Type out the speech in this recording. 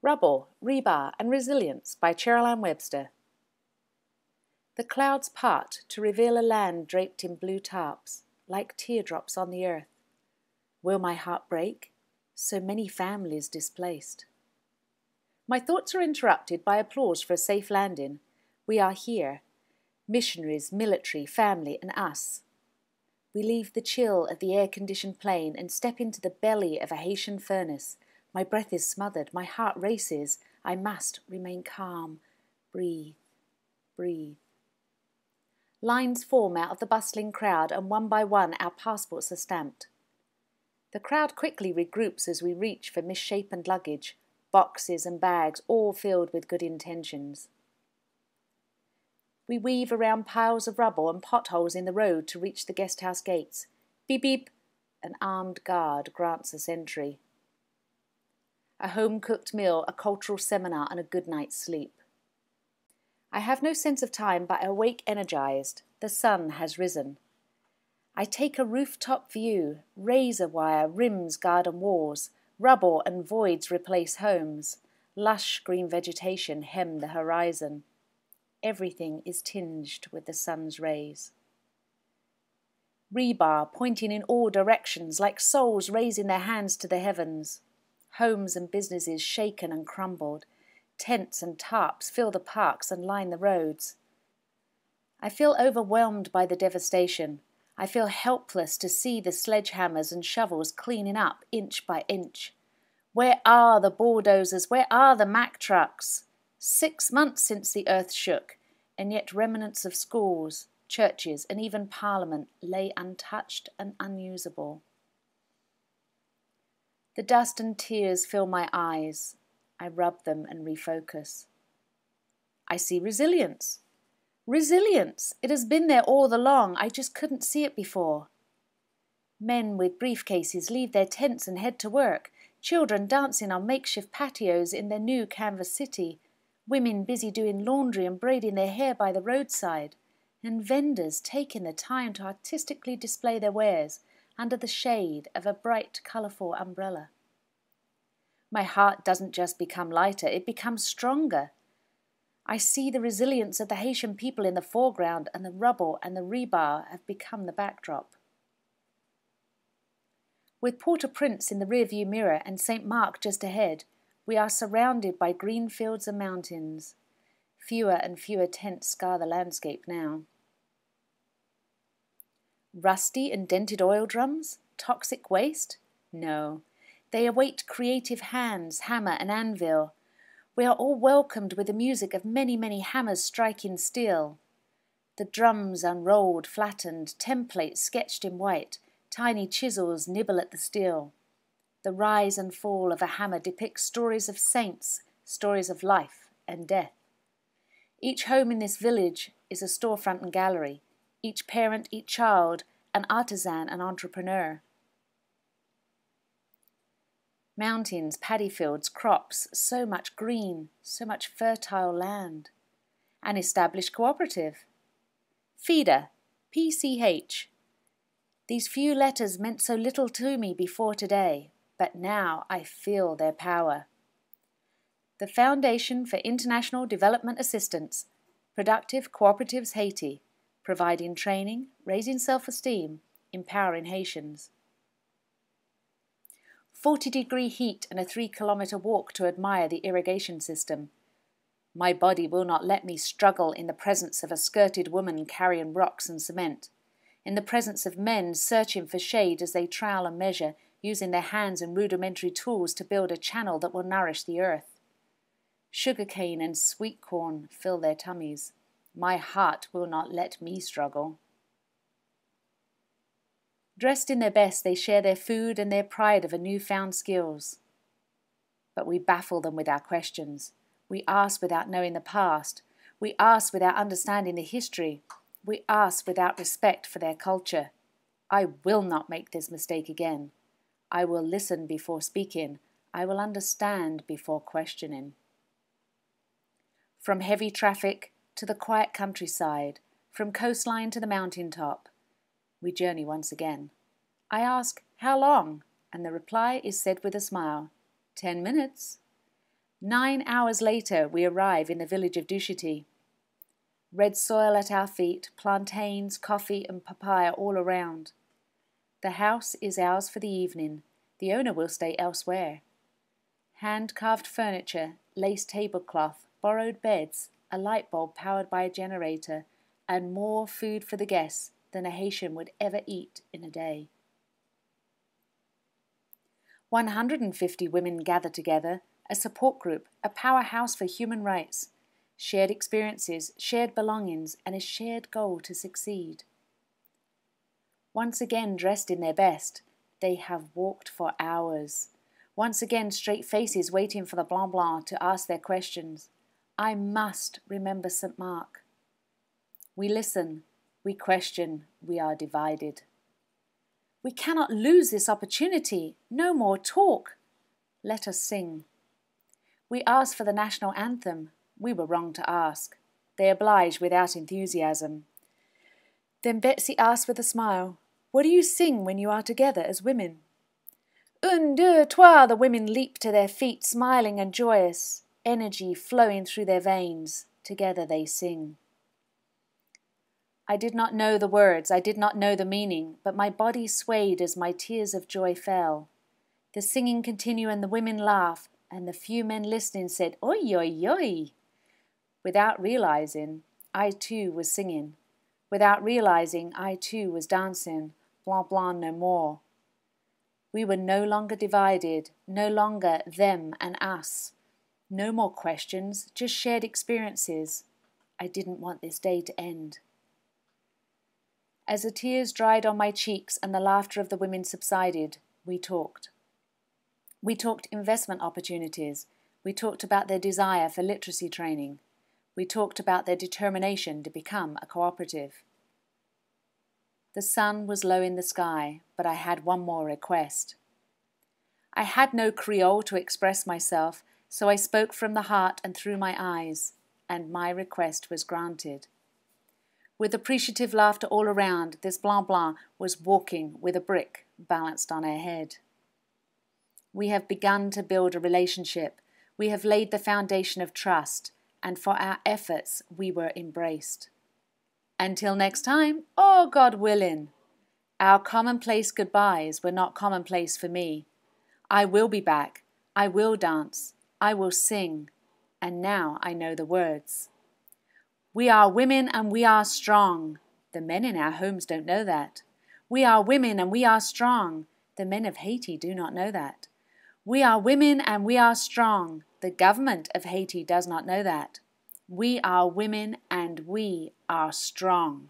Rubble, Rebar and Resilience by Cheryl-Ann Webster. The clouds part to reveal a land draped in blue tarps, like teardrops on the earth. Will my heart break? So many families displaced. My thoughts are interrupted by applause for a safe landing. We are here. Missionaries, military, family, and us. We leave the chill of the air-conditioned plane and step into the belly of a Haitian furnace. My breath is smothered. My heart races. I must remain calm. Breathe. Breathe. Lines form out of the bustling crowd, and one by one our passports are stamped. The crowd quickly regroups as we reach for misshapen luggage, boxes and bags, all filled with good intentions. We weave around piles of rubble and potholes in the road to reach the guest house gates. Beep beep! An armed guard grants us entry. A home-cooked meal, a cultural seminar, and a good night's sleep. I have no sense of time, but I awake energized. The sun has risen. I take a rooftop view. Razor wire rims garden walls. Rubble and voids replace homes. Lush green vegetation hem the horizon. Everything is tinged with the sun's rays. Rebar pointing in all directions, like souls raising their hands to the heavens. Homes and businesses shaken and crumbled. Tents and tarps fill the parks and line the roads. I feel overwhelmed by the devastation. I feel helpless to see the sledgehammers and shovels cleaning up inch by inch. Where are the bulldozers? Where are the Mack trucks? 6 months since the earth shook, and yet remnants of schools, churches, and even Parliament lay untouched and unusable. The dust and tears fill my eyes. I rub them and refocus. I see resilience. Resilience! It has been there all along. I just couldn't see it before. Men with briefcases leave their tents and head to work. Children dancing on makeshift patios in their new canvas city. Women busy doing laundry and braiding their hair by the roadside. And vendors taking the time to artistically display their wares under the shade of a bright, colourful umbrella. My heart doesn't just become lighter, it becomes stronger. I see the resilience of the Haitian people in the foreground, and the rubble and the rebar have become the backdrop. With Port-au-Prince in the rearview mirror and St. Mark just ahead, we are surrounded by green fields and mountains. Fewer and fewer tents scar the landscape now. Rusty and dented oil drums? Toxic waste? No. They await creative hands, hammer and anvil. We are all welcomed with the music of many, many hammers striking steel. The drums unrolled, flattened, templates sketched in white, tiny chisels nibble at the steel. The rise and fall of a hammer depicts stories of saints, stories of life and death. Each home in this village is a storefront and gallery. Each parent, each child, an artisan, an entrepreneur. Mountains, paddy fields, crops, so much green, so much fertile land. An established cooperative. FIDA, PCH. These few letters meant so little to me before today, but now I feel their power. The Foundation for International Development Assistance, Productive Cooperatives Haiti, providing training, raising self-esteem, empowering Haitians. 40-degree heat and a 3-kilometre walk to admire the irrigation system. My body will not let me struggle in the presence of a skirted woman carrying rocks and cement, in the presence of men searching for shade as they trowel and measure, using their hands and rudimentary tools to build a channel that will nourish the earth. Sugarcane and sweet corn fill their tummies. My heart will not let me struggle. Dressed in their best, they share their food and their pride of a newfound skills. But we baffle them with our questions. We ask without knowing the past. We ask without understanding the history. We ask without respect for their culture. I will not make this mistake again. I will listen before speaking. I will understand before questioning. From heavy traffic to the quiet countryside, from coastline to the mountaintop, we journey once again. I ask, how long? And the reply is said with a smile, 10 minutes. 9 hours later, we arrive in the village of Dushiti. Red soil at our feet, plantains, coffee and papaya all around. The house is ours for the evening. The owner will stay elsewhere. Hand-carved furniture, lace tablecloth, borrowed beds, a light bulb powered by a generator, and more food for the guests than a Haitian would ever eat in a day. 150 women gather together, a support group, a powerhouse for human rights, shared experiences, shared belongings, and a shared goal to succeed. Once again dressed in their best, they have walked for hours. Once again straight faces waiting for the blanc blanc to ask their questions. I must remember St. Mark. We listen, we question, we are divided. We cannot lose this opportunity. No more talk. Let us sing. We asked for the national anthem. We were wrong to ask. They obliged without enthusiasm. Then Betsy asked with a smile, "What do you sing when you are together as women?" Un, deux, trois, the women leap to their feet, smiling and joyous, energy flowing through their veins. Together they sing. I did not know the words, I did not know the meaning, but my body swayed as my tears of joy fell. The singing continued and the women laughed, and the few men listening said, "Oi, oi, oi." Without realizing, I too was singing. Without realizing, I too was dancing. Blanc blanc no more. We were no longer divided, no longer them and us. No more questions, just shared experiences. I didn't want this day to end. As the tears dried on my cheeks and the laughter of the women subsided, we talked. We talked investment opportunities. We talked about their desire for literacy training. We talked about their determination to become a cooperative. The sun was low in the sky, but I had one more request. I had no Creole to express myself, so I spoke from the heart and through my eyes, and my request was granted. With appreciative laughter all around, this blanc blanc was walking with a brick balanced on her head. We have begun to build a relationship. We have laid the foundation of trust, and for our efforts we were embraced. Until next time, oh God willing, our commonplace goodbyes were not commonplace for me. I will be back. I will dance. I will sing. And now I know the words. We are women and we are strong. The men in our homes don't know that. We are women and we are strong. The men of Haiti do not know that. We are women and we are strong. The government of Haiti does not know that. We are women and we are strong.